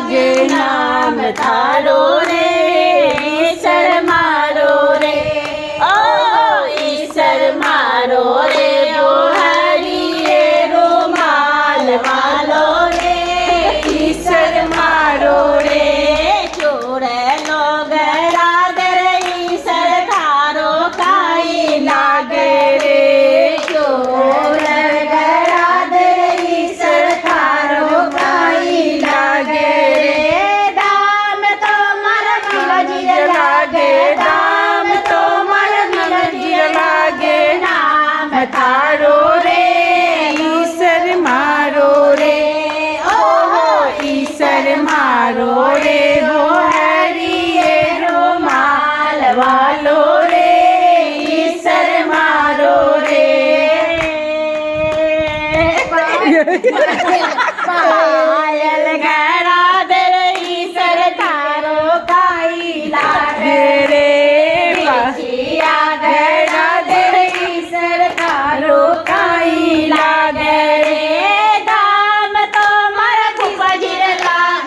લાગે નામ તારો રે ઈશ્વર મારો રે ઓ ઈશ્વર મારો રે ઓ હરિએ રૂમાલ વાલો રે ઈશ્વર મારો રે ચોરેલો ગરાદર ઈશ્વર તારો કાઈ લાગે રે ચોર ગરાદર ઈશ્વર તારો કાઈ લાગે રે દામ તો મારા મલજી લાગે દામ તો મારા મલજી લાગે નામ તારો રે ઈશ્વર મારો રે ઓહો ઈશ્વર મારો રે